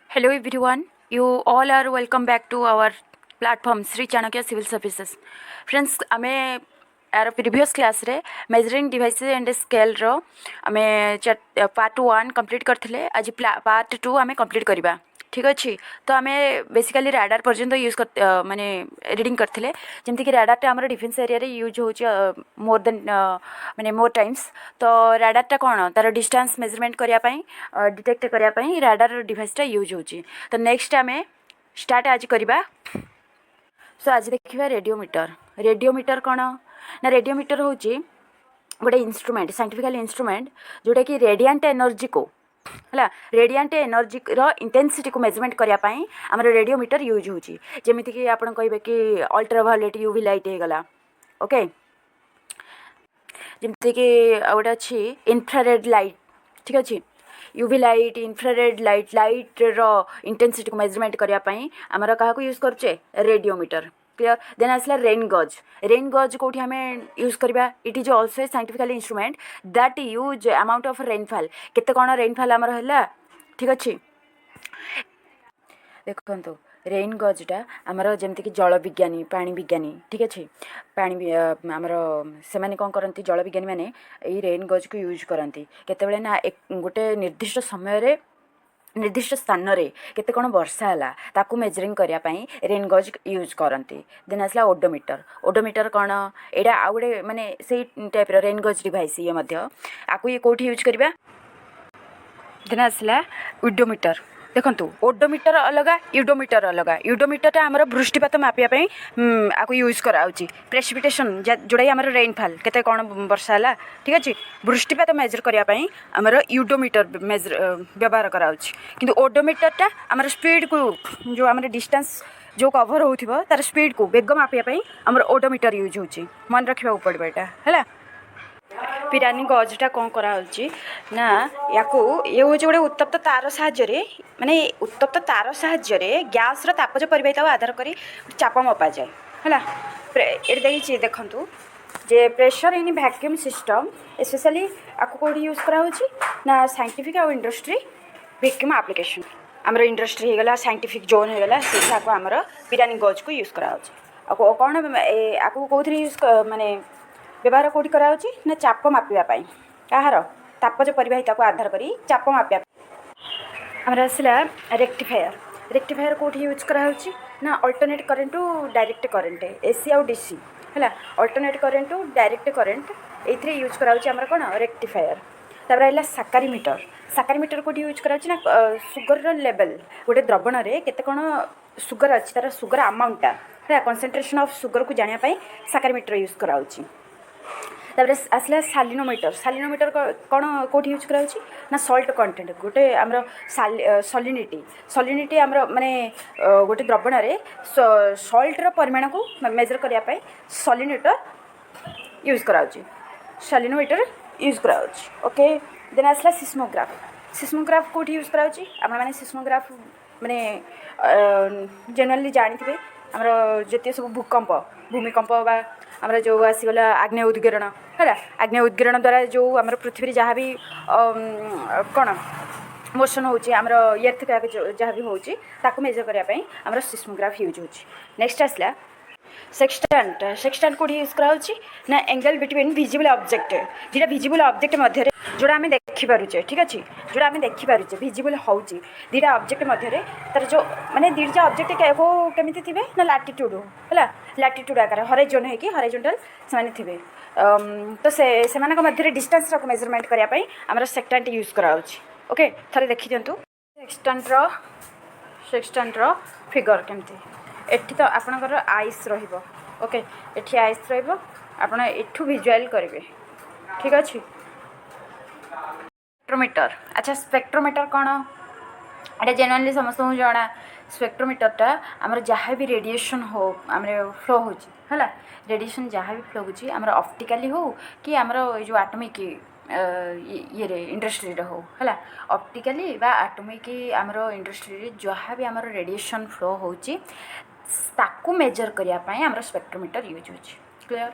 Hello everyone, you all are welcome back to our platform Sri Chanakya Civil Services. Friends, आमे यार previous class रे measuring devices and scale रो आमे part 1 complete करथिले आज part 2 आमे complete करबा ठीक अच्छे। तो आम बेसिकली राडार पर्यंत यूज कर माने रीडिंग करथिले जेमति कि राडारटा हमर डिफेंस एरिया रे यूज होची मोर देन माने मोर टाइम्स। तो राडारटा कोन तार डिस्टेंस मेजरमेंट करिया पई डिटेक्ट करिया पई राडार डिवाइसटा यूज होची। तो नेक्स्ट आमे स्टार्ट आज करबा। सो आज देखिबा रेडियोमीटर। रेडियोमीटर कोन ना रेडियोमीटर होची गोटे इंस्ट्रूमेंट साइंटिफिकल इंस्ट्रूमेंट जोटा कि रेडिएंट एनर्जी को है रेडिएंट एनर्जी रो इंटेंसिटी को मेजरमेंट करने आम रेडियोमीटर यूज होची। जेमिति कि आपण कहबे कि अल्ट्रावायोलेट यूवी लाइट हो गला ओके जेमिति कि गोटे अच्छी इन्फ्रारेड लाइट ठीक अच्छे यूवी लाइट इन्फ्रारेड लाइट रो इंटेंसिटी को मेजरमेंट करने आमर क्या यूज करचे रेडियोमीटर क्लियर। देन आसला रेन गज कौटी आम यूज करवा it is also a scientifical instrument that use amount of rainfall केते कौन रेनफॉल आमर है ठीक अच्छे। देखो रेन गजटा आमर जमीक जल विज्ञानी पानी विज्ञानी ठीक अच्छे पानी आमर से मैंने कौन करती जल विज्ञानी मैंने यही रेन गज को यूज करती केतबेले ना गोटे निर्दिष्ट समय निर्दिष्ट स्थान रे केते कौन वर्षा है ताकू मेजरिंग करने रेन गज यूज करती। देन आसला ओडोमीटर कौन एटा आउ गोटे माने से टाइप रेन गज डिवाइस ये आपको ये कौटी यूज करवा। देन आसला उडोमीटर देखो ओडोमीटर अलग यूडोमीटर अलग यूडोमीटर आमर वृष्टिपात मापिया आपको यूज कराऊँगी प्रेसिपिटेशन जोड़ा आम रेनफॉल केते कौन वर्षा है ठीक अच्छे वृष्टिपात मेजर करने आमर यूडोमीटर मेजर व्यवहार कराऊँगी किंतु ओडोमीटरटा आमर स्पीड को जो आम डिस्टेंस जो कवर हो तार स्पीड को बेग मापिया आमर ओडोमीटर यूज होची मन रखा पड़ो यहाँ है। पिरानी गजटा कौन कराऊँगी ना या हूँ गोटे उत्तप्त तार साहाय्य माने उत्तप्त तार साहाय्य गैस तापज प्रवाहित आधार कर चाप मपा जाए है ये देखिए देखूँ जे pressure in vacuum system specially आपको कौटी यूज कराऊँगी ना साइंटिफिक और इंडस्ट्री वैक्यूम एप्लिकेशन आमर इंडस्ट्री होगा साइंटिफिक जोन होगा से आमर पिरानी गज को यूज कराऊँगी कौन आपको कौन यूज माने व्यवहार कौटी कराऊँगी ना चाप मापियापाई कहार तापज प्रवाहित को आधार कर चाप मापिया आमर आसला रेक्टिफायर कौटी यूज कराऊँगी ना alternate current to direct current AC आउ डीसी है alternate current to direct current ये यूज कराऊँगी आमर कौन रेक्टिफायर। तापर आइला साकारीमीटर कौटी यूज कराऊँगी ना सुगर लेवल गोटे द्रवण में केते कौन सुगर अच्छी तार सुगर अमाउंटा है कंसंट्रेशन ऑफ सुगर को जानापी साकारीमीटर यूज कराऊँगी। तापर आसला सालिनोमीटर कौन कौटी यूज कराऊँगी ना सल्ट कंटेंट गोटे आमर सलिनिटी आमर माने गोटे द्रवण में सल्टर परिमाण को मेजर करने सलिनीटर यूज कराऊँगी सालिनोमीटर यूज कराऊँगी ओके। देन आसला सिस्मोग्राफ कौटी यूज कराऊँगी आप मैंने सिस्मोग्राफ माने जेनुअली जानते आमर जिते सब भूमिकंप आमर जो आसीगला आग्नेय उद्गीरण है आग्नेय उद्गीरण द्वारा जो आमर पृथ्वी जहाँ भी कौन मोशन होची आमर अर्थ जहाँ भी होची ताको मेजर करने आमर सिस्मोग्राफ यूज होची। नेक्स्ट आसला सेक्सटेंट कौटी यूज कराऊँगी ना एंगल बिटवीन विजिबल ऑब्जेक्ट जोटा विजिबल ऑब्जेक्ट मध्य जोड़ा आम देखिपारे ठीक अच्छे जोड़ा आम देखिपारे विजिबल हो दीटा ऑब्जेक्ट मध्य तार जो माने दीटा ऑब्जेक्ट केमी थे ना लाटिट्यूड है लाटिट्यूड आकार हॉरिजॉन है कि हॉरिजॉन्टल से थे तो से मध्य डिस्टेंस मेजरमेंट करने आमर सेक्टेंट यूज कराऊँगी ओके। थे देखी दिंतु सेक्सटेंट फिगर केमती एठी तो आपणकर आइस रहिबो ओके एठी आइस रहिबो आपण एठू विजुअल करेंगे ठीक अच्छे। स्पेक्ट्रोमीटर अच्छा स्पेक्ट्रोमीटर कौन एटा जेनुअली समस्त जना स्पेक्ट्रोमीटरटा आमर जहाँ भी रेडिएशन हो आम फ्लो होला रेडिएशन जहाँ भी फ्लो होची आमर ऑप्टिकली हो कि आमर जो एटॉमिक ये इंडस्ट्री हो है ऑप्टिकली बा एटॉमिक आमर इंडस्ट्री जहाँ भी आमर रेडिएशन फ्लो होची ताकू मेजर करने आमर स्पेक्ट्रोमीटर यूज होची क्लियर।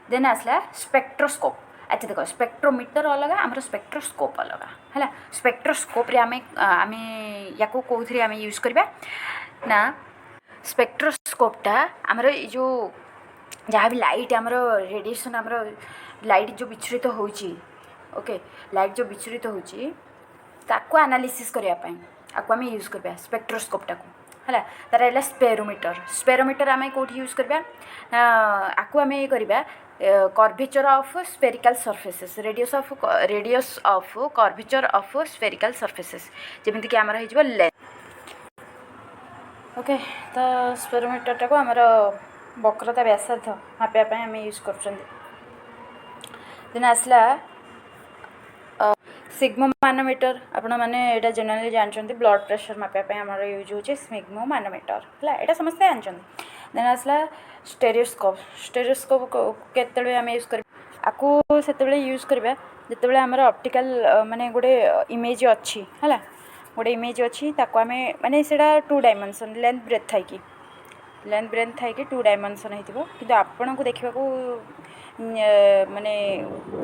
देन आसला स्पेक्ट्रोस्कोप अच्छा देख स्पेक्ट्रोमीटर अलग आमर स्पेक्ट्रोस्कोप अलग है स्पेक्ट्रोस्कोप रे आमे या कौन आम यूज करवा ना स्पेक्ट्रोस्कोपटा आमर जो जहाँ भी लाइट आमर रेडिएशन आमर लाइट जो विचलित होची ओके लाइट जो विचलित होची ताको एनालिसिस करने आपको आम यूज करवा स्पेक्ट्रोस्कोपटा को है तार है स्पेरोमीटर आम कौटी यूज करवा आपको आम करवा curvature of spherical surfaces radius of curvature of spherical surfaces जमीक आमर हो लेंथ ओके तो स्पेरोमीटर को आमर वक्रता व्यासार्ध मापापी आम यूज कर आसला सिग्मो मानोमीटर आपण मैंने यहाँ जनरली जानते ब्लड प्रेशर मापापी आम यूज हो सिग्मो मानोमीटर है यहाँ समस्ते जानते देन आसला स्टेरियोस्कोप केतबे आम यूज कर आपको से यूज करवा जिते आमर ऑप्टिकल माने गोटे इमेज अच्छी है गोटे इमेज अच्छी ताको आम माने सेटा 2 डायमेंशन लेंथ ब्रेथ थाई 2 डायमेंशन हो कि आपण को देखा माने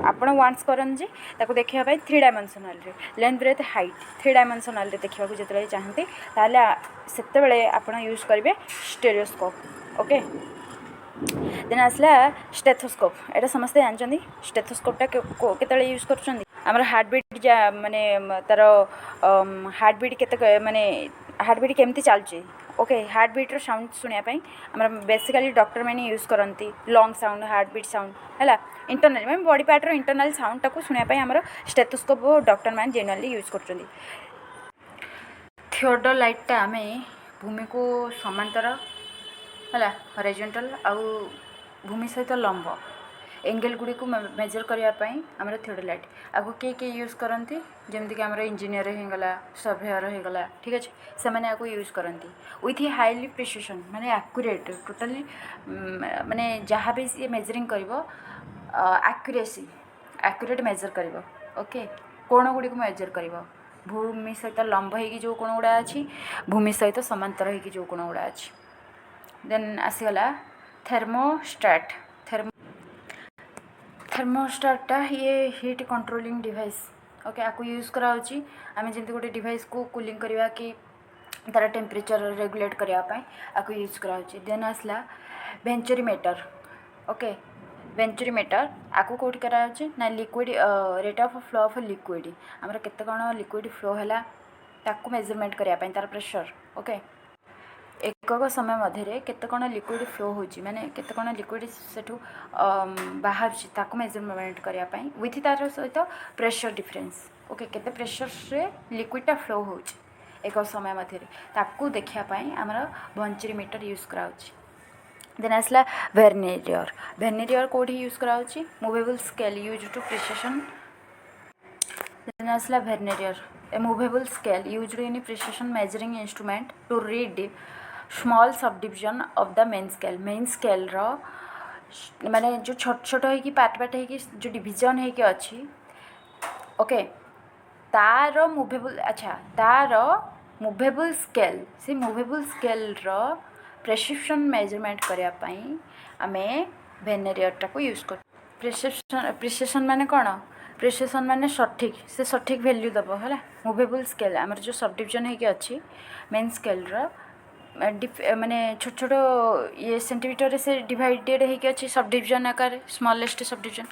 आपण वांट्स करन जे ताको देखिया 3 डायमेंशनल रे लेंथ ब्रेथ हाइट 3 डायमेंशनल रे देखा जो चाहते ताले सेते आपण यूज करेंगे स्टेरियोस्कोप ओके देन आसला स्टेथोस्कोप एटा समस्ते जानते स्टेथोस्कोपटा केतले यूज कर हार्ट बीट माने तार हार्ट बीट केते माने हार्ट बीट केमती चलची ओके हार्ट बीट्र साउंड शुणापी आम बेसिकली डॉक्टर मैंने यूज करती lung sound heart beat sound है इंटरनल मैं बॉडी पार्टर इंटरनल साउंड टाक शुणापी आम स्टेथोस्कोप डॉक्टर मैंने जेनुअली यूज कर थियोडोलाइटटा आम भूमि को समांतर है हॉरिजॉन्टल आउ भूमि सहित लंब एंगल गुड़ी को मेजर करने आमर थियोडोलाइट आगो किए यूज करती जमीक आम इंजीनियर होगला सर्भेयर होगला ठीक अच्छे से मैंने आपको यूज करती विथ हाईली प्रिसिशन माने एक्यूरेट टोटाली माने जहाँ भी सी मेजरिंग कर एक्यूरेट मेजर कर ओके कोण गुड़ी को मेजर कर भूमि सहित लंब हो जो कोण गुड़ा अच्छी भूमि सहित समांतर हो जो कोण गुड़ा अच्छी देन आसीगला थर्मोस्टाट थर्मोस्टाटा ये हीट कंट्रोलिंग डिवाइस ओके आपको यूज कराऊँगी आम जमी गोटे डिवाइस को कूलिंग करवा कि तार टेम्परेचर रेगुलेट करने आपको यूज कराऊँगी देन आसला वेंचुरीमीटर ओके वेंचुरीमीटर आपको कौट कराऊँगी ना liquid rate of flow of liquid आमर केते कौन लिक्विड फ्लो है ताकू मेजरमेंट करने तार प्रेशर ओके एकक समय मध्य केते कौन लिक्विड फ्लो होची माने केते कौन लिक्विड सेठू बाहर ताकू मेजरमेंट करने विथ तार सहित प्रेशर डिफरेंस ओके केते प्रेशर से लिक्विडटा फ्लो होची एक समय मध्य ताकू देखापी आमर वेंचुरीमीटर यूज कराऊँगी देन आसला वेर्नियर कौटी यूज कराऊँगी movable scale use to precision then आसला vernier a movable scale used in precision measuring instrument to read small sub division of the main scale रो माने जो छोट छोट हो पार्ट हो जो डिविजन होगी अच्छी ओके तार मूवेबल अच्छा तार मूवेबल स्केल से मूवेबल स्केल रो प्रेस्क्रिप्शन मेजरमेंट करने आम वेर्नियरटा को यूज कर प्रिसिशन माने कौन प्रिसिशन माने सठिक से सठिक वैल्यू दब है मूवेबल स्केल आमर जो सब डिविजन होगी अच्छी मेन स्केल रो माने छोट छोट ये सेंटीमीटर से डिवाइडेड होगी अच्छी सब डिविजन आकार स्मॉलेस्ट सब डिविजन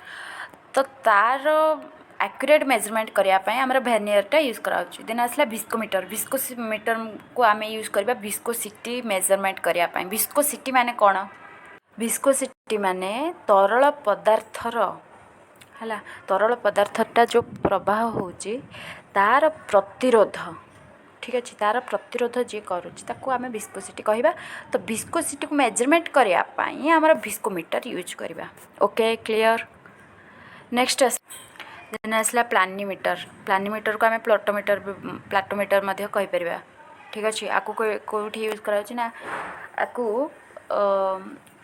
तो तार एक्यूरेट मेजरमेंट करने आम वेर्नियरटा यूज कराऊँगी देन आसला विस्कोमीटर को आम यूज करवा विस्कोसिटी मेजरमेंट करने विस्कोसिटी माने कौन विस्कोसिटी माने तरल पदार्थर है तरल पदार्थटा जो प्रवाह होची तार प्रतिरोध ठीक अच्छे तार प्रतिरोध जी करुँच आम विस्कोसिटी कहवा तो विस्कोसिटी को मेजरमेंट करने आम विस्कोमीटर यूज करवा ओके क्लियर नेक्स्ट देन आसला प्लानिमीटर को आम प्लाटोमीटर कहीपर ठीक अच्छे आपको कौटी यूज कराऊँगी ना आपको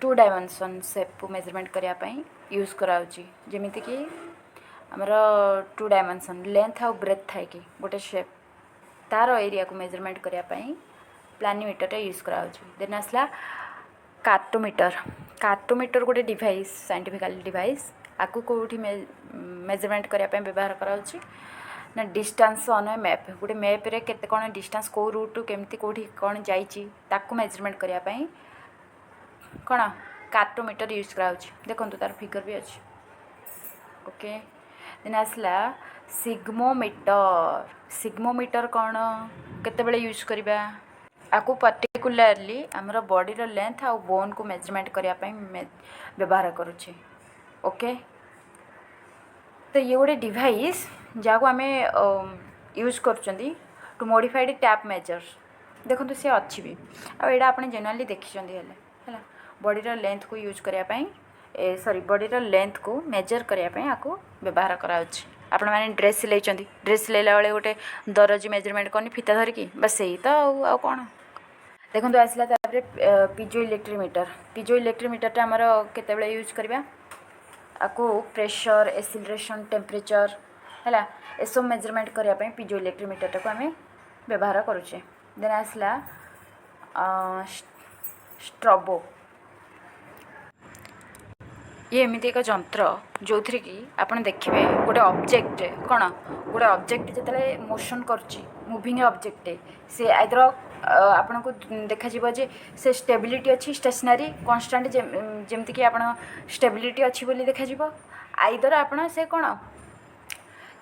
2 डायमेंशन शेप को मेजरमेंट करने यूज कराऊँगी जमीती कि आमर 2 डायमेंशन लेंथ आउ ब्रेथ थाई कि गोटे शेप तार एरिया को मेजरमेंट करने प्लानिमीटर यूज कराऊँगी देन आसला कार्टोमीटर गोटे डिवाइस साइंटिफिकल डिवाइस आपको कौटी मेजरमेंट करने व्यवहार कराऊँगी ना डिस्टेंस ऑन ए मैप गोटे मैप रे केते कोन डिस्टेंस को रूट टू केमती कोठी कोन जाईची ताकू मेजरमेंट करिया पई कोन कार्टोमीटर यूज कराउची देखंतु तार फिगर भी अछि ओके देन आसला सिग्मोमीटर सिग्मोमीटर कौन केतेबेले यूज करिबा आकु पर्टिकुलरली आमर बॉडी लेंथ आ बोन को मेजरमेंट करिया पई व्यवहार करूचे ओके तो ये गोटे डिवाइस जहाँ को आम यूज कर टू मॉडिफाइड टैप मेजर देखो सी अच्छी भी आईटा आप जेनुअली देखी है बॉडीर लेंथ को यूज करने सॉरी बॉडीर लेंथ को मेजर करने आपको व्यवहार कराऊँच आपण मैंने ड्रेस सिलाई ड्रेस सिलाइला बेले गोटे दरजी मेजरमेंट करनी फीता धरिकी बस यही तो आउ कौन देखो आसला पिजो इलेक्ट्रोमीटर आमर केते यूज करवा आपको प्रेशर एसिलरेशन टेम्परेचर है ये सब मेजरमेंट करने पिजो इलेक्ट्रोमीटर को आम व्यवहार करुचे देन आसला स्ट्रोबो ये एमती एक जंत्र जो थी कि आपड़ देखिए गोटे ऑब्जेक्ट कौन गोटे ऑब्जेक्ट जिते मोशन करुच्ची मुविंग ऑब्जेक्ट से आइदर आपन को देखा जे से स्टेबिलिटी अच्छी स्टेशनरी कन्स्टाट जमती कि आप स्टेबिलिटी अच्छी बोली देखा आइदर आपन से कौन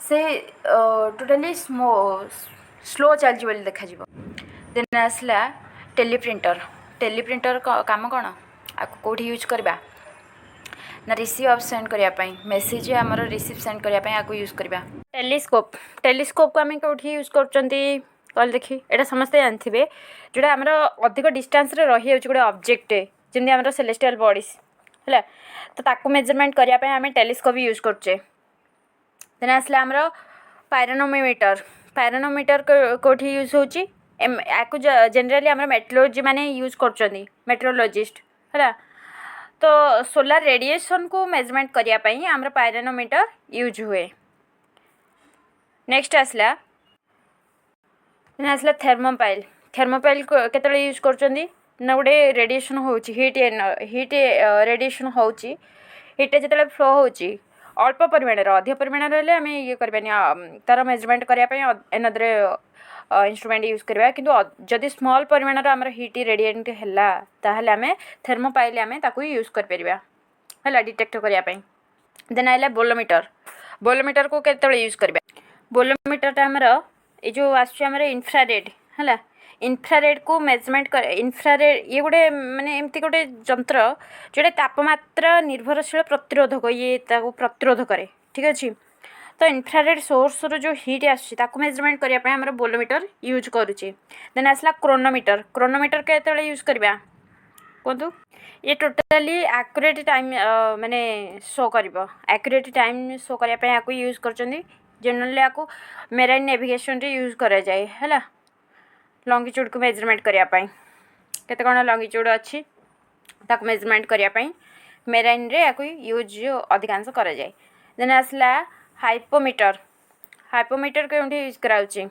से टोटाली स्लो चलती बोली देखा देन आसला टेलीप्रिंटर काम कौन आपको कौटी यूज करवा ना रिसीव सेंड करने मेसेज आमर रिसीव सेंड करने आपको यूज करवा टेलीस्कोप को आम कौटी यूज कर देखी एटा समस्ते जानते जोटा आमर अधिक डिस्टेंस रे रही जाऊँ गोटे ऑब्जेक्ट जमी आम सेलेस्टियल बॉडीज है तो ताकू मेजरमेंट करने आम टेलीस्कोप यूज करुचे देन आसला आमर पायरोनोमीटर कौटी यूज होची आपको जनरली आम मेट्रोलॉजी माने यूज कर मेट्रोलॉजिस्ट है तो सोलार रेडिएशन को मेजरमेंट करने आमर पायरोनोमीटर यूज हुए नेक्स्ट आसला थर्मोपाइल केतले यूज कर गोटे रेडिएशन होची हीट रेडिएशन होची हीट जिते फ्लो होची अल्प परिमाण अधिक परिमाण रही आम ये करवानी तार मेजरमेंट करने एनदर इंस्ट्रुमेंट यूज करवा किंतु जदि स्मॉल परिमाण आमर हीट रेडिएंट है ताहले आम थर्मोपाइल आम ताकू यूज कर परिबा है डिटेक्ट करने देन आइला बोलोमीटर को केतले यूज करबा बोलोमीटर आमर ये जो आसमर इन्फ्रारेड है इन्फ्रारेड को मेजरमेंट कर इन्फ्रारेड ये गोटे माने एमती गोटे जंत्र जोटे तापमात्रा निर्भरशील प्रतिरोधक ये प्रतिरोध करे ठीक अच्छे तो इन्फ्रारेड सोर्स रो जो हीट आसको मेजरमेंट करने आम बोलोमीटर यूज करुचे देन आसला क्रोनोमीटर केतले यूज करवा कहतु ये टोटाली एक्यूरेट टाइम माने शो कर एक्यूरेट टाइम शो करने आपको यूज कर जनरली आपको मेराइन नेविगेशन रे यूज करा जाए है लंगिट्यूड को मेजरमेंट करने केते कौन लंगिट्यूड अच्छी ताको मेजरमेंट करने मेराइन रे आपको यूज अधिकांश करा जाए देन आसला हाइपोमीटर के यूज कराउची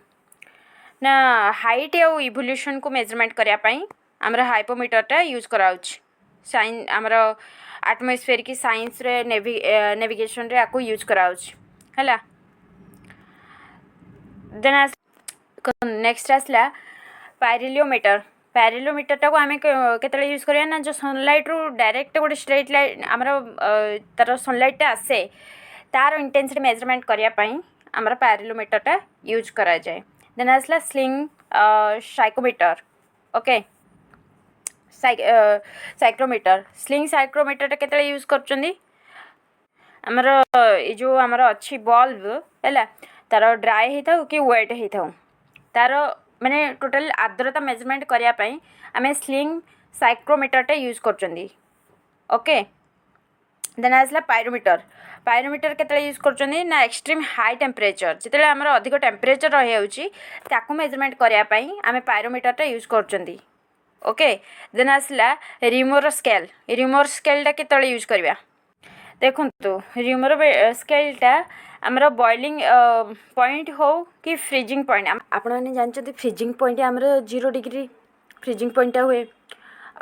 ना हाइट या इवोल्यूशन को मेजरमेंट करने आमर हाइपोमीटरटा यूज कराउची साइन आमर एटमॉस्फेयर की साइंस रे नेविगेशन रे आपको यूज कराउची है देन नेक्स्ट आसला पायरिलोमीटर को आम केतले यूज करवा ना जो सनलाइट रू डायरेक्ट गोटे स्ट्रेट लाइन आमर तार सनलाइटा आसे तार इंटेंसिटी मेजरमेंट करने आमर पायरिलोमीटरटा यूज करा जाए देन आसला sling psychometer okay psychrometer sling psychrometer केतले यूज कर आमर ये जो आमर अच्छी बल्ब है तार ड्राए होता कि वेट होता तार माने टोटल आर्द्रता मेजरमेंट करने आम स्लिंग साइक्रोमीटरटा यूज कर ओके देन आसला पायरोमीटर केतले यूज कर ना एक्सट्रीम हाई टेम्परेचर जिते आमर अधिक टेम्परेचर रही जाऊँगी ताकू मेजरमेंट करने आम पायरोमीटरटा यूज कर ओके देन आसला रिमोर स्केलटा केतले यूज करवा देखो रिमोर स्केलटा आमर बॉइलिंग पॉइंट हो कि फ्रीजिंग पॉइंट आपण मैंने जानते फ्रीजिंग पॉइंट आमर 0 डिग्री फ्रीजिंग पॉइंटा हुए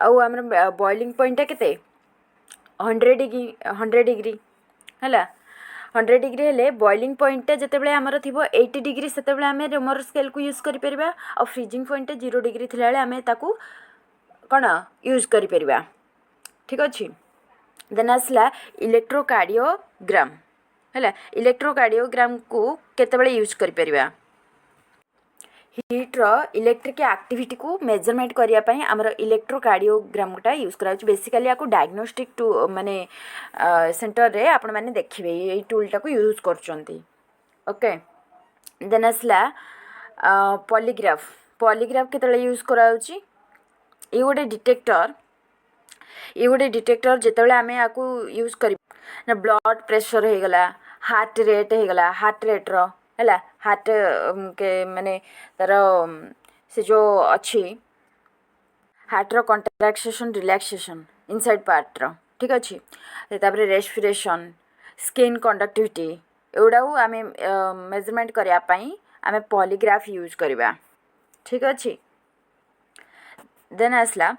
आमर बॉइलिंग पॉइंटा केते 100 डिग्री है हंड्रेड डिग्री हेले बॉइलिंग पॉइंट जितेबाला आमर थी 80 डिग्री से आम रेमर स्केल को यूज करें और फ्रीजिंग पॉइंट 0 डिग्री थी आम ताकू कौन यूज करें ठीक अच्छे। देन आसला इलेक्ट्रोकार्डियोग्राम है इलेक्ट्रोकार्डियोग्राम को केतेबेले यूज करें हिट्र इलेक्ट्रिक एक्टिविटी को मेजरमेंट करने आमर इलेक्ट्रोकार्डियोग्रामटा यूज करा बेसिकली आपको डायग्नोस्टिक टू माने सेंटर रे आपण माने देखिबे ये टूलटा को यूज करचंती ओके। देन आसला पॉलीग्राफ पॉलीग्राफ केतले यूज कराउची ये गोटे डिटेक्टर जितेबाला आम आपको यूज कर ब्लड प्रेशर हो गला हार्ट रेट्र है हार्ट के माने तार से जो अच्छी हार्टर कंट्राक्शन रिलैक्सेशन इनसाइड पार्टर ठीक अच्छे तापर रेस्पिरेशन स्किन कंडक्टिविटी एगुड़ा आम मेजरमेंट करने आम पॉलीग्राफ यूज करवा ठीक अच्छे। देन आसला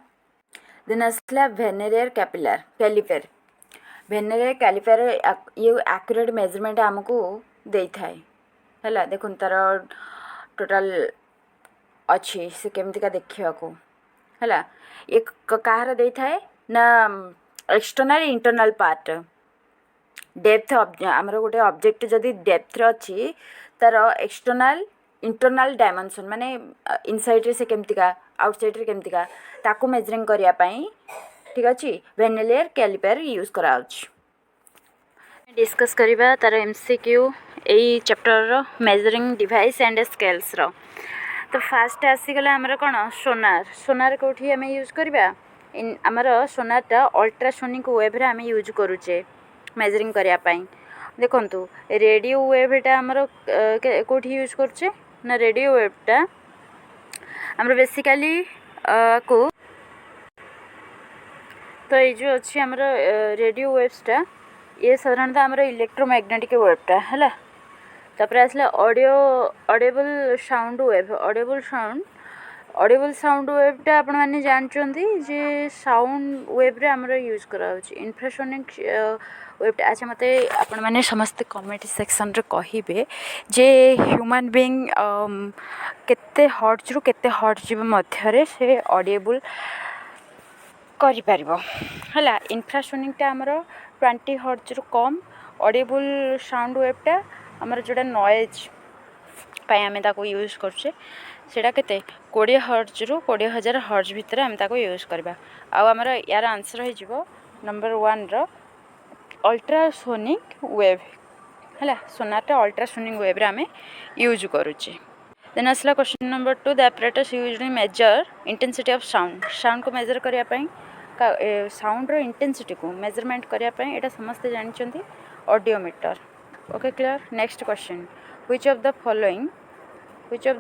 वेनेरियर कैलिपर वेनेरियर कैलिपर ये एक्यूरेट मेजरमेंट आमको दे थाए है देखो तार टोटाल अच्छी से केमती देखा है ये कहार दे थाए ना एक्सटर्नल इंटरनल पार्ट डेप्थ आमर गोटे ऑब्जेक्ट जदि डेप्थ अच्छी तार एक्सटर्नल इंटरनल डायमेंशन माने इनसाइड रे से केमतिका आउटसाइड रे केमतिका ताकू मेजरिंग करिया ठीक अच्छे वेनेरियर कैलिपर यूज कराउछ। डिस्कस करिबा तार एमसीक्यू एई चैप्टर रो मेजरिंग डिवाइस एंड स्केल्स रो। तो फास्ट आसीगला आमर कौन सोनार कौटी आम यूज करवा आमर सोनारटा अल्ट्रासोनिक वेव रे आम यूज करुचे मेजरिंग करने देखु रेडियो वेवटा आमर कौटी यूज करुचे ना रेडियो वेवटा आमर बेसिकली को तो ये जो अच्छी आमर रेडियो वेव्सटा ये साधारणतः आमर इलेक्ट्रोमैग्नेटिक वेवटा है तापर आसला ऑडिएबल साउंड वेवटा आपण मैंने जानते जे साउंड वेव रे आमर यूज करा इन्फ्रासोनिक वेवटा। अच्छा मत आपण मैंने समस्ते कमेंट सेक्शन रे कहिबे जे ह्यूमन बीइंग केते हर्ट्ज रु केते हर्ट्ज मध्य से ऑडिएबल करि परिबो हला इन्फ्रासोनिकटा आमर 20 हर्ट्ज रु कम ऑडिएबल साउंड वेवटा आमर जोड़ा नॉइज पाई आम ताको यूज करछे सेटा केते 20 हर्ट्ज रु 20,000 हर्ट्ज भितर आम ताको यूज करबा आमर यार आंसर हो जिवो नंबर 1 रो अल्ट्रासोनिक वेव है सोनारटा अल्ट्रासोनिक वेव रे आम यूज करुचे। देन आसला question number 2 the apparatus used to measure intensity of sound को मेजर करिया पई साउंड रो इंटेंसिटी को मेजरमेंट करिया पई एटा समस्त जानचंती audiometer okay clear. Next question which of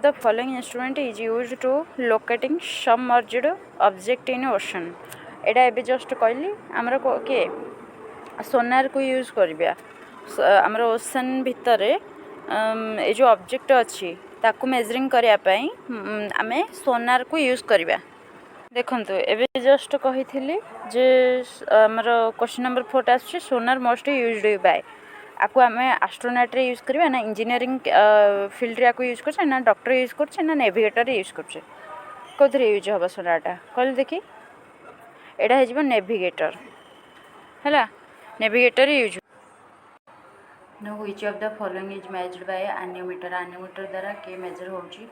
the following instrument is used to locating submerged object in ocean एटा एबे जस्ट कहली आमर के सोनार को यूज करबिया आमर ओशन भितर ए जो ऑब्जेक्ट अच्छी ताकू मेजरिंग करिया पई आमे सोनार को यूज करबिया देखंतु एबे जस्ट कहिथिली जे आमर क्वेश्चन नंबर 4 आछी सोनार मोस्ट यूज्ड बाय आपको आम एस्ट्रोनॉट रे यूज करवा ना इंजीनियरिंग फील्ड रे आपको यूज करछे ना डॉक्टर यूज करछे ना नेविगेटर यूज करछे कोथरे यूज होबा सोनारटा कहल देखी एडा हे जिवो नेविगेटर हैला नेविगेटर यूज नो which of the following is measured by anemometer द्वारा के मेजर होउची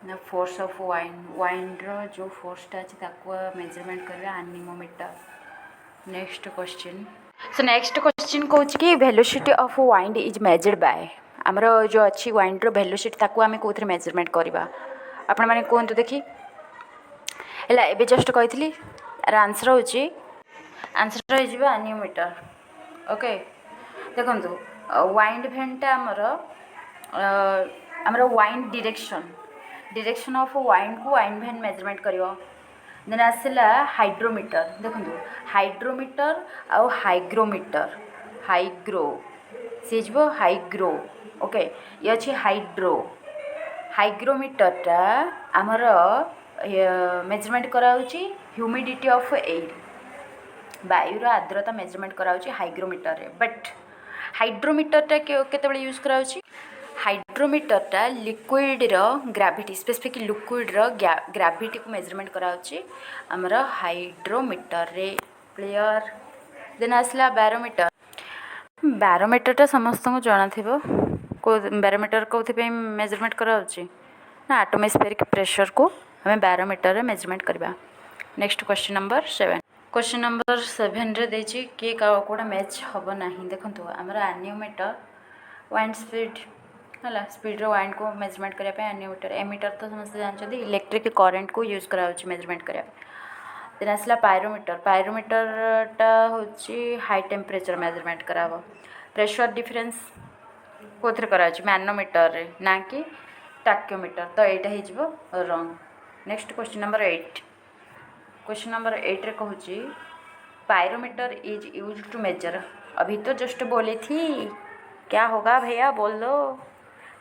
ना फोर्स ऑफ वाइंड रो जो फोर्सटा अछि ताको मेजरमेंट करबा anemometer. Next question so next question कौन कि velocity of wind is measured bye आमर जो अच्छी वाइंड रो वेलोसिटी ताको आमे कोथरे मेजरमेंट करबा आपण माने कोंतु देखी हैला एबे जस्ट कहितली आंसर होची आंसर हो जिवो एनियोमीटर ओके। देखंतु वाइंड भेनटा आमर वाइंड डायरेक्शन ऑफ वाइंड को वाइंड भेन मेजरमेंट करिवो। देन आसला हाइड्रोमीटर देखो हाइड्रोमीटर आउ हाइग्रोमीटर से जो हाइग्रो ओके ये अच्छी हाइग्रोमीटरटा आमर मेजरमेंट कराउची ह्यूमिडिटी ऑफ एयर वायुर आर्द्रता मेजरमेंट कराउची हाइग्रोमीटर रे बट हाइड्रोमीटरटा केतेबेले यूज कराउछि हाइड्रोमीटरटा लिक्विडर ग्राविटी स्पेसिफिक लिक्विडर ग्राविटी को मेजरमेंट कराउछि हमर हाइड्रोमीटर रे क्लियर देन आसला बैरोमीटर बैरोमीटरटा समस्त को जाना थिबो को बैरोमीटर कोथि मेजरमेंट कराउछि ना एटमॉस्फेरिक प्रेशर को हमें बैरोमीटर रे मेजरमेंट करबा next question number 7 question number 7 रे देछि के कोडा मैच हबो नाही देखंतु हमरा एनियोमीटर वाइंड स्पीड हला स्पीड रो वाइंड को मेजरमेंट करिया पे एनियोमीटर एमीटर तो समस्त जानछथि इलेक्ट्रिक करंट को यूज कराउछि मेजरमेंट करिया देन आसला पायरोमीटर पायरोमीटरटा होछि हाई टेम्परेचर मेजरमेंट कराबो प्रेशर डिफरेंस कोथरे कराउछि मैनोमीटर रे ना कि टाक्योमीटर तो एटा हे जिवो wrong next question number 8 question number 8 रे कहूँ pyrometer is use to measure अभी तो जस्ट बोली थी क्या होगा भैया बोल दो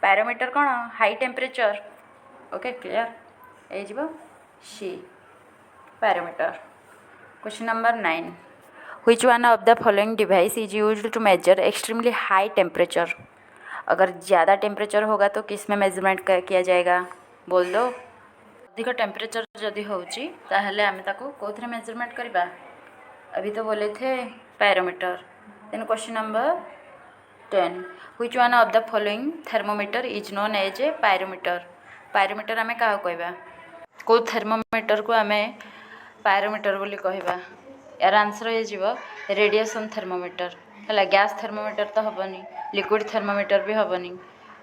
पायरोमीटर कौन हाई टेम्परेचर ओके क्लियर ए जीवो C pyrometer question number 9 which one of the following device is used to measure extremely high temperature अगर ज़्यादा टेम्परेचर होगा तो किस में मेजरमेंट किया जाएगा बोल दो अधिक टेम्परेचर जदि होउची ताहले आमे ताको कोथरे मेजरमेंट करबा अभी तो बोले थे pyrometer then question number 10 which one of the following thermometer is known as a pyrometer pyrometer आमे का कहबा को थर्मोमीटर को आमे पायरोमीटर बोली कहबा यार आंसर हे जीवो रेडिएशन थर्मोमीटर हला गैस थर्मोमीटर तो हबनी लिक्विड थर्मोमीटर भी हबनी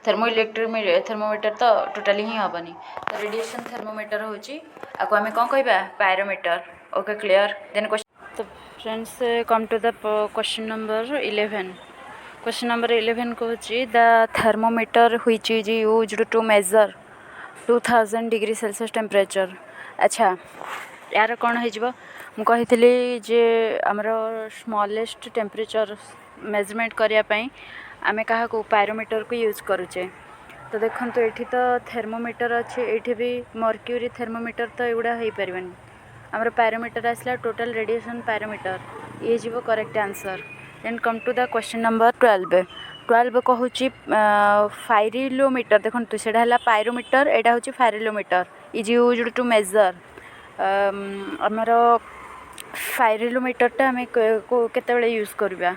थर्मो इलेक्ट्रिक थर्मोमीटर तो टोटाली ही हेनी तो रेडिएशन थर्मोमीटर होची आको आमे कौन कहबा pyrometer okay clear then question तो friends come to the question number 11 question number 11 कहूँ the thermometer which is used to measure 2000 degree Celsius temperature अच्छा यार कौन हो मुझे जे आमर स्मॉलेस्ट टेम्परेचर मेजरमेंट करने आमे क्या को पायरोमीटर को यूज करुचे तो देखो तो ये तो थर्मोमीटर अच्छे ये भी मर्क्यूरी थर्मोमीटर तो एगुड़ा हो पारन आमर पायरोमीटर आसला टोटल रेडिएशन पायरोमीटर ये जीव correct answer then come to the question number 12 कहूँ फायरिलोमीटर देखो तो है पायरोमीटर यहाँ हूँ pyrheliometer is used to measure आमर फायरिलोमीटरटा आम केतबेले यूज करवा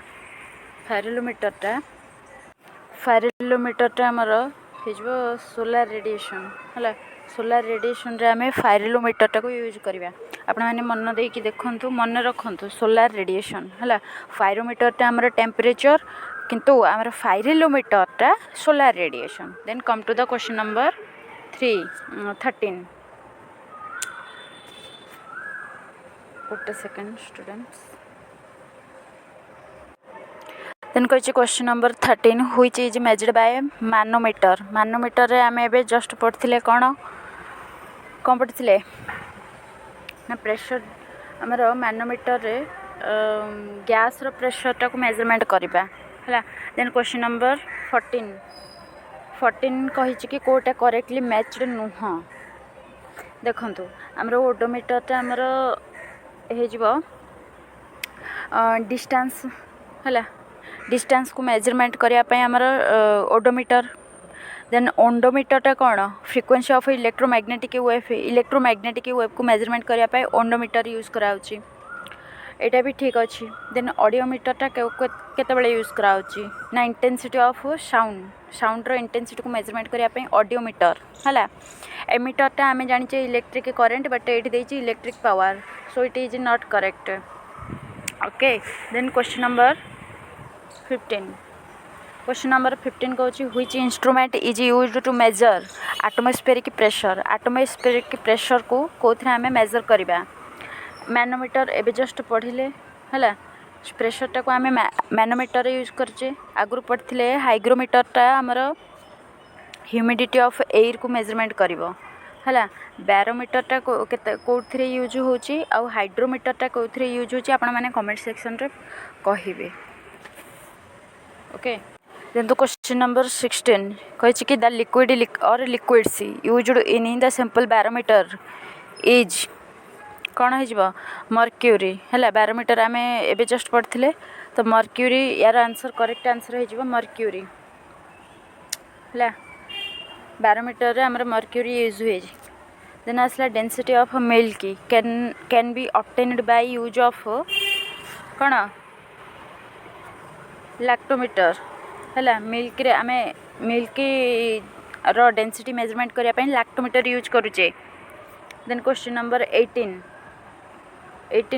फायरिलोमीटरटा आमर हो सोलार रेडिएशन है सोलार रेडिएशन रे आम फायरिलोमीटरटा को यूज करवा आपण मैंने मन देकी देखंतु मन रखंतु सोलार रेडिएशन है फायरोमीटरटा आमर टेम्परेचर किंतु आमर फायरिलोमीटरटा solar radiation then come to the question number 13 1 second students then कही question number 13 which is measured by manometer manometer रे आमे एबे जस्ट पढ़थिले कौन पढ़थिले ना प्रेशर आमर मैनोमीटर रे गैस रो प्रेशर टाको मेजरमेंट करबा हला देन क्वेश्चन नंबर 14 कही कि कोटा करेक्टली मैच्ड नुह देखंतु आमर ओडोमीटरटा आमर हो डिस्टेंस है डिस्टेंस को मेजरमेंट करने आमर ओडोमीटर देन ओंडोमीटरटा कौन फ्रिक्वेंसी ऑफ इलेक्ट्रोमैग्नेटिक वेव को मेजरमेंट करने ओंडोमीटर यूज कराउची एटा भी ठीक अच्छी देन ऑडियोमीटरटा केतबेले यूज कराउची ना इंटेंसिटी ऑफ साउंड इंटेंसिटी को मेजरमेंट करने ऑडियोमीटर है एमीटरटा आम जाने इलेक्ट्रिक करेंट बट ये देती electric power so it is not correct okay then question number 15 कहूँ which instrument is used to measure atmospheric pressure को कौन आम मेजर करवा मैनोमीटर एबे जस्ट पढ़िले है प्रेशरटा को आम मैनोमीटर यूज करचे आगु पढ़ते हाइग्रोमीटरटा आमर ह्यूमिडिटी ऑफ एयर को मेजरमेंट करिवो है बैरोमीटरटा कौन यूज होची आउ हाइड्रोमीटरटा कौन यूज होची आपण माने कमेंट सेक्शन रे कहिबे ओके देन तो क्वेश्चन नंबर 16 कही कि द लिक्विड सी used in the simple barometer is कौन हो मर्क्यूरी है बैरोमीटर आम एबे जस्ट पढ़ते तो मर्क्यूरी यार आंसर करेक्ट आंसर हो मर्क्यूरी है बैरोमीटर रे हमर मर्क्यूरी यूज हुए। देन आसला density of milk can be obtained by use of कौन लैक्टोमीटर है मिल्क रे आमे मिल्क रो डेंसिटी मेजरमेंट करिया पई लैक्टोमीटर यूज करूचे। देन क्वेश्चन नंबर 18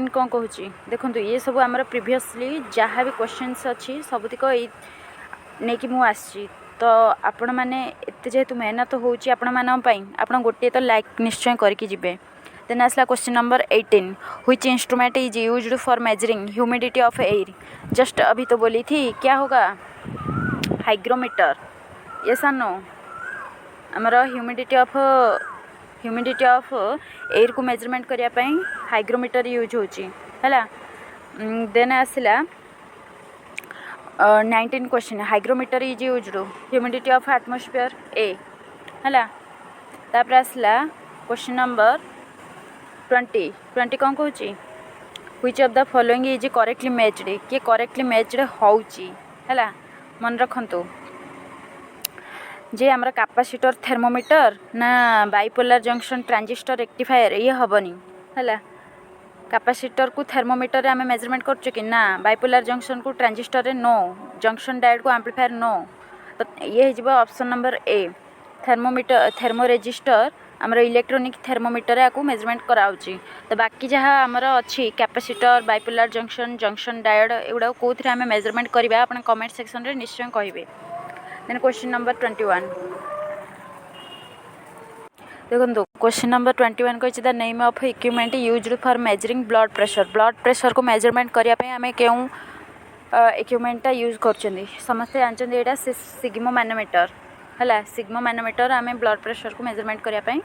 कौन कहूँ देखो ये सब आमर प्रिवियसली जहाँ भी क्वेश्चंस अच्छी सबुतिक नहीं कि मुझे तो आपण मैंने एत जेहेतु मेहनत होची आपण मान पई आपण गोटे तो लाइक निश्चय करके जिबे। देन आसला question number 18 which instrument is used for measuring humidity of air. Just अभी तो बोली थी क्या होगा हाइग्रोमीटर। ये नो आमर ह्यूमिडिटी ऑफ एयर को मेजरमेंट करिया पई हाइग्रोमीटर यूज होची है। देन आसला 19 question hygrometer is used humidity of atmosphere ए है। तापर आसला क्वेश्चन नंबर 20 कौन कहूँ which of the following is correctly matched किए करेक्टली मैच्ड होची है मन रखंतु जे आमर कैपेसिटर थर्मोमीटर ना बाइपोलर जंक्शन ट्रांजिस्टर रेक्टिफायर ये हेनी है। कैपेसिटर को थर्मोमीटर आम मेजरमेंट कर ना बाइपोलर जंक्शन को ट्रांजिस्टर रे नो जंक्शन डायोड को एम्पलीफायर नो। तो ये हो ऑप्शन नंबर ए थर्मोरेजिस्टर आमर इलेक्ट्रोनिक थर्मोमीटर या मेजरमेंट कराऊँगी। तो बाकी जहाँ आमर अच्छी कैपेसिटर बाइपोलर जंक्शन डायोड एगुड़ा कौन आम मेजरमेंट करवा आप कमेंट सेक्शन रे निश्चय कहे। देन क्वेश्चन नंबर 21 देखो क्वेश्चन नंबर 21 कही the name of equipment used for measuring blood pressure को मेजरमेंट करने आम क्यों इक्विपमेंटा यूज कर समस्ते जानते यहाँ सिग्मो मैनोमीटर है। सिग्मो मैनोमीटर आम ब्लड प्रेशर को मेजरमेंट करने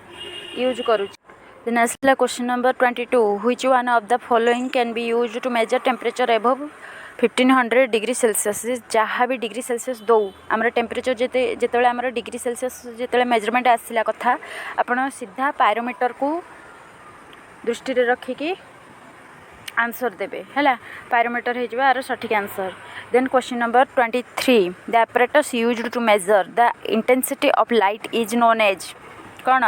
यूज करूँ। देन आसला question number 22 which one of the following can be used to measure temperature above 1500 degree Celsius. जहाँ भी डिग्री सेल्सियस दो आमर टेम्परेचर जिते आमर डिग्री सेल्सियस जिते मेजरमेंट आसला कथा आपण सीधा पायरोमीटर को दृष्टि रखिकी आंसर देबे है। पायरोमीटर हो यार सठिक answer. Then question number 23 the apparatus used to measure the intensity of light is known as कौन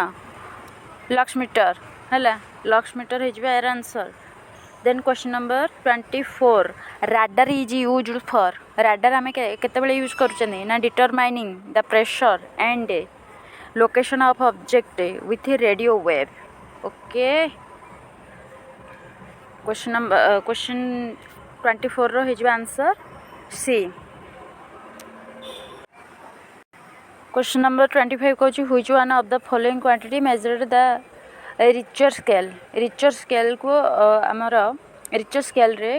लक्समीटर है। लक्समीटर हो यार answer. Then question number 24 radar is used for radar आम केतबेले यूज करूँ ना determining the pressure and location of object with radio wave. Okay question 24 रो हो आंसर सी। क्वेश्चन नंबर 25 कहूँ which one of the following quantity measured the Richter scale को आमर richer scale रे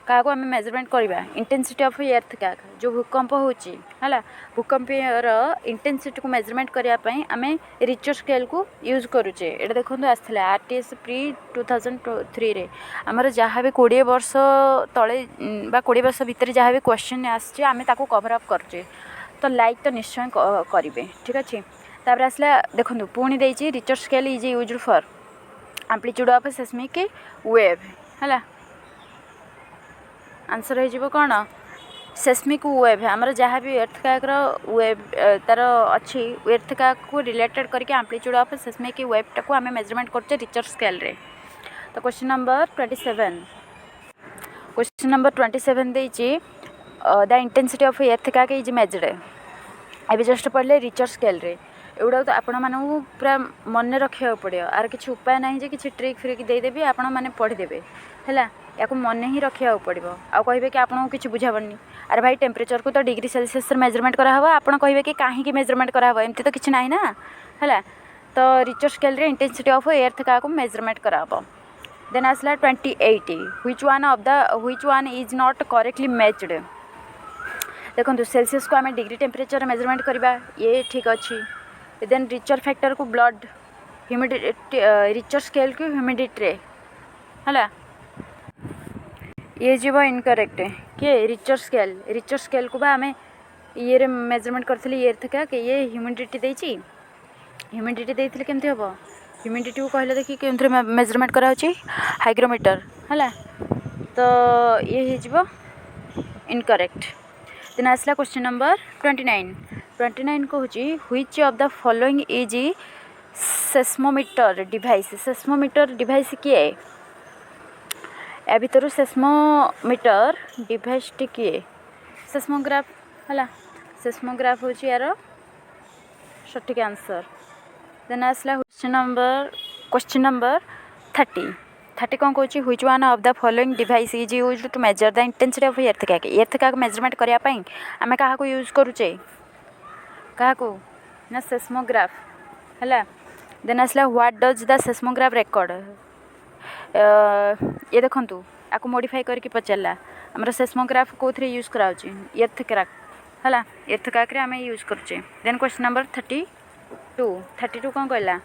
क्या आम मेजरमेंट करवा इंटेंसिटी ऑफ एर्थ क्या जो भूकंप होची है भूकंप इंटेंसिटी को मेजरमेंट करने आम रिचर स्केल को यूज करुचे। ये देखो आसला आरटीएस प्री 2003 रे आमर जहाँ भी 20 वर्ष तले 20 वर्ष भितर जहाँ भी क्वेश्चन आम कवर अप करुचे तो लाइक तो निश्चय करेंगे ठीक अच्छे। तापर आसला देखो पुणी देती Richter scale is used for amplitude of seismic wave है। आंसर हो कौन सेस्मिक वेव आमर जहाँ भी एर्थक्वेक वेव तार अच्छी एर्थक्वेक को रिलेटेड करके एम्पलीट्यूड ऑफ सेस्मिक वेव को आम मेजरमेंट करचे रिचर स्केल रे। तो क्वेश्चन नंबर 27 देती the intensity of earthquake is measured एवं जस्ट पढ़ले रिचर स्केल रे एगुड़ा तो आपण मानू पूरा मन रखा पड़ो आर किसी उपाय ना कि ट्रिक फ्रिक देदेवी आपण मैंने पढ़ीदेवे है या मन ही रखा पड़ो आ कहे कि आपको किसी बुझाबनी अरे भाई टेम्परेचर को तो डिग्री सेल्सियस मेजरमेंट करावा आप कहे कि कहीं मेजरमेंट करावा एमती तो किसी ना ना है। तो रिचर स्केल रे इंटेंसिटी ऑफ एर्थ क्या मेजरमेंट करावा। देन आसला 28 which one is not correctly matched. देखो सेल्सियस को आम डिग्री टेम्परेचर मेजरमेंट करवा ये ठीक अच्छी। देन रिचर फैक्टर को ब्लड ह्यूमिडिटी रिचर स्केल को ह्यूमिडिटी है ये जीव इनकरेक्ट किए रिचर स्केल को आम ये मेजरमेंट करथिली ये था कि ये ह्यूमिडिटी देती ह्यूमिडिटी देते केमती हम ह्यूमिडिटी को कहले देखिए केमती मेजरमेंट कराउची हाइग्रोमीटर है। तो ये हो इनकरेक्ट। देन आसला क्वेश्चन नंबर 29। 29 कहूँ which of the following is seismometer device. Seismometer device किए या भितर सेस्मोमीटर डिवाइस टी किए सेस्मोग्राफ है। सेस्मोग्राफ हूँ यार सठिक आंसर। देन आसला क्वेश्चन नंबर 30। 30 कौन कौन which one of the following device is used to measure the intensity of earthquake. Earthquake measurement करने आम क्या यूज करुचे क्या ना सेस्मोग्राफ है। देन आसला what does the seismograph record. ये देखु आपको मॉडिफाई करके पचारा आमर सेस्मोग्राफ कौन यूज कराऊँ एर्थक्वेक है। एर्थक्वेक आम यूज करुचे। देन क्वेश्चन नंबर 32 कौन कहला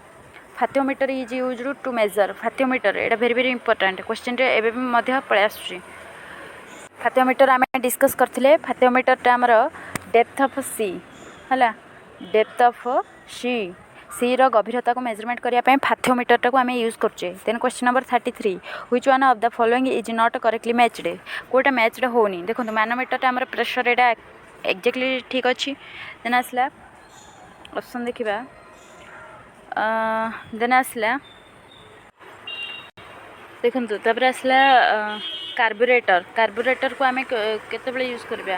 फाथियोमीटर is use to major. फाथियोमीटर Etah very very important question रे पलि आसुची। फाथियोमीटर आम डिस्कस करथिले। फाथियोमीटर आमर डेप्थ ऑफ सी है। डेप्थ ऑफ सी रो गभीरता को मेजरमेंट करने फाथियोमीटर को आम यूज करचे। Then question number 33 which one of the following is not correctly matched. कोटा मैच्ड होनी देखो मैनोमीटर आमर प्रेशर एटा एक्जेक्टली ठीक अच्छी। देन आसला ऑप्शन देखा। देन आसला देखु तापर आसला कार्बोरेटर। कार्बोरेटर को आम केतबेले यूज करबा।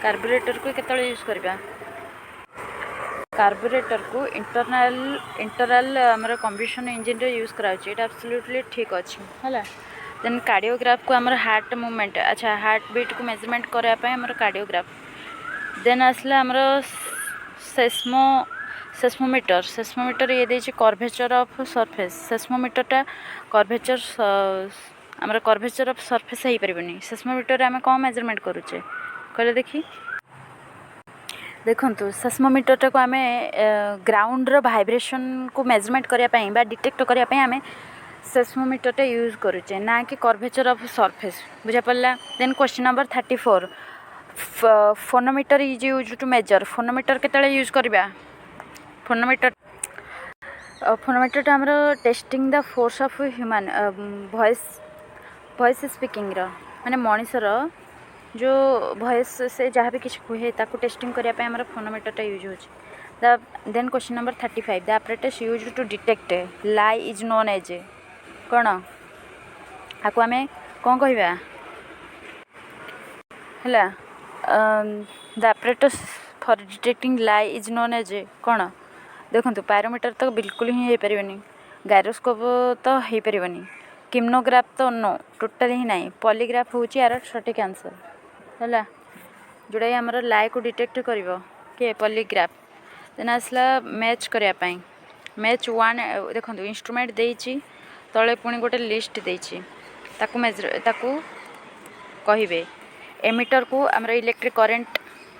कार्बोरेटर को केतबेले यूज करबा। कार्बोरेटर को इंटरनल आमर कंबशन इंजिन रे यूज कराउची एटा एब्सोल्युटली ठीक अच्छी है। देन कार्डियोग्राफ को आमर हार्ट मूवमेंट अच्छा हार्ट बीट को मेजरमेंट करने आमर कार्डियोग्राफ। देन आसला आमर सेस्मोमीटर। सेस्मोमीटर ये देछि कर्वेचर ऑफ सरफेस। सेस्मोमीटरटा कर्वेचर आमर कर्वेचर ऑफ सरफेस हो पारबनी। सेस्मोमीटर आम कौन मेजरमेंट करुचे कहले देखी। देखु सेस्मोमीटर को आम ग्राउंड भाइब्रेशन को मेजरमेंट करने डिटेक्ट करने आम सेस्मोमीटर यूज करुचे ना कि कर्वेचर ऑफ सरफेस बुझा पड़ा। Then question number 34 phonometer is use to measure. Phonometer केतले यूज करबा। फोनोमीटर आमर testing the force of human voice speaking माने मनीषर जो वॉइस से जहाँ भी किसी कहे ताको टेस्टिंग करने आमर फोनोमीटर यूज हो। Then question number 35 the apparatus use to detect lie is known as कौन आपको आम कौन कहवा है। The apparatus for detecting lie is known as कौन देखो पायरोमीटर तो बिल्कुल ही हो पारनी। गायरोस्कोप तो हो पारनी। किम्नोग्राफ तो नो टोटाली ही नहीं। पॉलीग्राफ हूँ यार सठिक आंसर है जोड़ा आमर लाई को डिटेक्ट कर किए पॉलीग्राफ। देन आसला मैच करने मैच वन देखो इंस्ट्रूमेंट देती तले पुणी गोटे लिस्ट देती ताकू कहे एमीटर को आमर इलेक्ट्रिक करेंट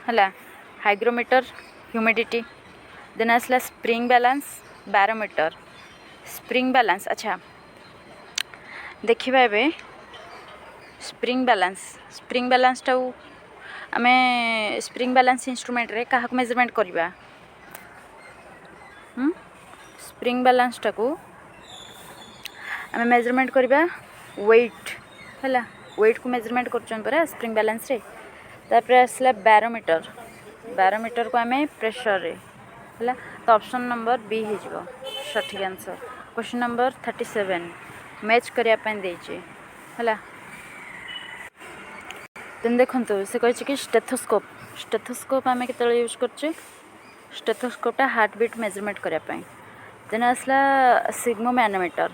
है। Hygrometer humidity. देन आसला spring balance barometer. Spring balance अच्छा देखिबा एबे स्प्रिंग बैलेंस टा आम स्प्रिंग बैलेंस इंस्ट्रूमेंट रे क्या मेजरमेंट करवा। स्प्रिंग बैलेंस टा को आम मेजरमेंट करवा वेट है। वेट को मेजरमेंट कर स्प्रिंग बैलेंस रे। तापर आसला बैरोमीटर को आम प्रेशर रे है। तो ऑप्शन नंबर बी हो सठिक आंसर। क्वेश्चन नंबर 37 मैच करने है। देन देखो से कही कि स्टेथोस्कोप आम के यूज करचे। स्टेथोस्कोपटा हार्ट बीट मेजरमेंट करने। देन आसला सिग्मोमैनोमीटर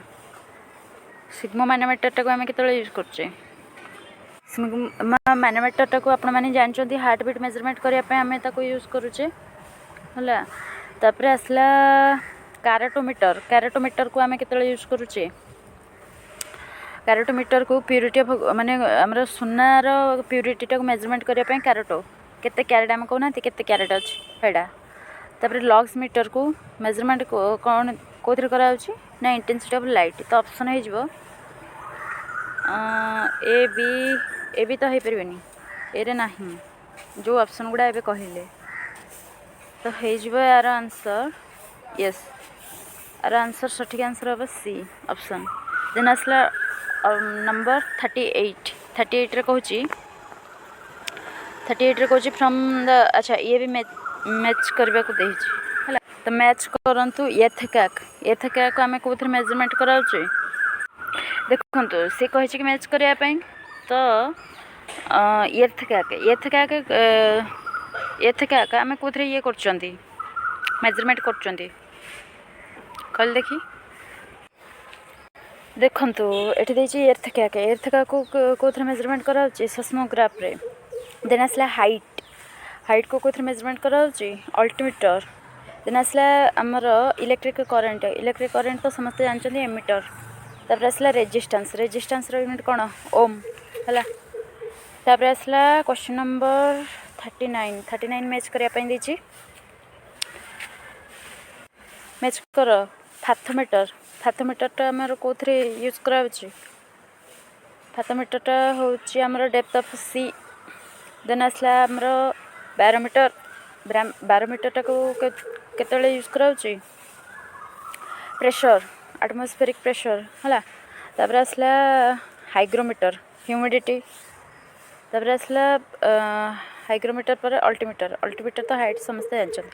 को आम के यूज करचे। मैनोमीटर को आपण मैंने जानते हार्ट बीट मेजरमेंट करने आम यूज करुचे है। तापर आसला कैरेटोमीटर को आम के यूज करुचे। कैरेटोमीटर को प्यूरिटी ऑफ माने आमर सुनार प्यूरिटी को मेजरमेंट करने कैरेटो केते कैरेट आम कहना केते कैरेट अच्छी है। तापर लग्स मीटर को मेजरमेंट कौन कौन कराऊँ ना इंटेंसिटी ऑफ लाइट। तो ऑप्शन हो ए बी तो हो पारनी ए ना जो ऑप्शन गुड़ा ए कहले तो हो यार आंसर यस यार आंसर सठिक आंसर हम सी ऑप्शन। देन आसला नंबर 38 रे कहूँ 38 रे कौच फ्रॉम द अच्छा ये भी मैच करबा को देछि हला तो मैच करंतु एथ कैक आमे कोथरे मेजरमेंट कराउछि देखंतु से कहै कि मैच करिया पई तो एथ कैक आमे कोथरे ये करचंती मेजरमेंट करचंती कल देखी देखंतु एठी देछि एथ कैक को कोथरे मेजरमेंट कराउछि सेस्मोग्राफ रे देन आसला हाइट को कोथरे मेजरमेंट कराउछि अल्टीमीटर देन आसला हमर इलेक्ट्रिक करंट तो समस्त जानचंती एमीटर तापर आसला रेजिस्टेंस रो यूनिट कोन ओम हला तापर आसला क्वेश्चन नंबर 39 मैच करिया पई देछि मैच कर फाथोमीटर टा हमर कोथरे यूज कराउछि फाथोमीटर टा होछि हमर डेप्थ ऑफ सी देन आसला हमर बैरोमीटर टा को केतले यूज कराउछि प्रेशर एटमॉस्फेरिक प्रेशर हला तापर आसला हाइग्रोमीटर ह्यूमिडिटी तापर आसला हाइग्रोमीटर पर अल्टीमीटर तो हाइट समस्त जानछन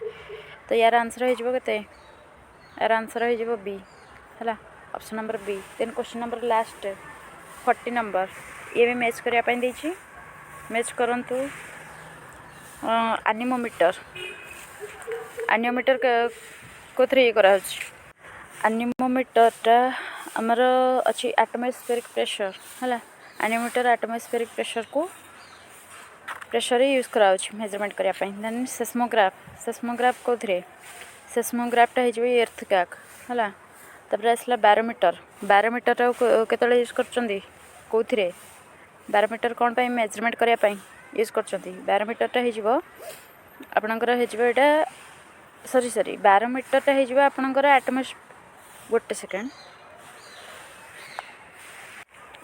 तो यार आंसर हो जिवो केते यार आंसर हो जिवो बी हला option number B then question number last 40 number ये भी मैच करिया पई देछि मैच करंतु एनीमोमीटर कोथरे ये करा होछि एनीमोमीटर टा हमर अछि एटमॉस्फेरिक प्रेशर हला एनीमोमीटर एटमॉस्फेरिक प्रेशर यूज करा होछि मेजरमेंट करिया पई देन सेस्मोग्राफ कोथरे सेस्मोग्राफ टा हिजबे एर्थ कैक हला तबरे आसला बैरोमीटर टा केतले यूज करचंदी कोथरे बैरोमीटर कोन पई मेजरमेंट करिया पई यूज करचंदी बैरोमीटर टा हिजबो आपनकर हिजबो एटा सॉरी बैरोमीटर टा हिजबो आपनकर गोटे सेकेंड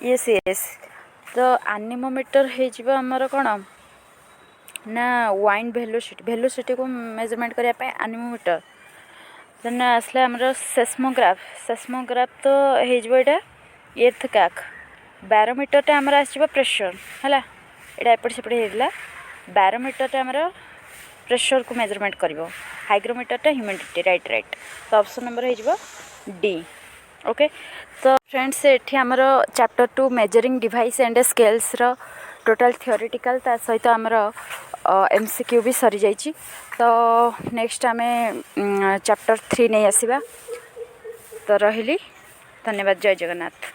यस तो एनीमोमीटर हिजबो हमर कोन ना वाइन वेलोसिटी को मेजरमेंट करिया पई एनीमोमीटर देन आसला हमर सेस्मोग्राफ तो हिजबो एटा एर्थ कैक बैरोमीटर टा हमर आसीबो प्रेशर हला एटा एपट सेपट हेला बैरोमीटर टा हमर प्रेशर को मेजरमेंट करिवो हाइग्रोमीटर टा ह्यूमिडिटी राइट तो ऑप्शन नंबर हिजबो डी ओके तो फ्रेंड्स एठी हमर chapter 2 measuring device and scales रो टोटल थियोरेटिकल ता सहित हमर एमसीक्यू भी सरी जाइछि तो नेक्स्ट हमें चैप्टर 3 नहीं आसीबा तो रहिली धन्यवाद जय जगन्नाथ।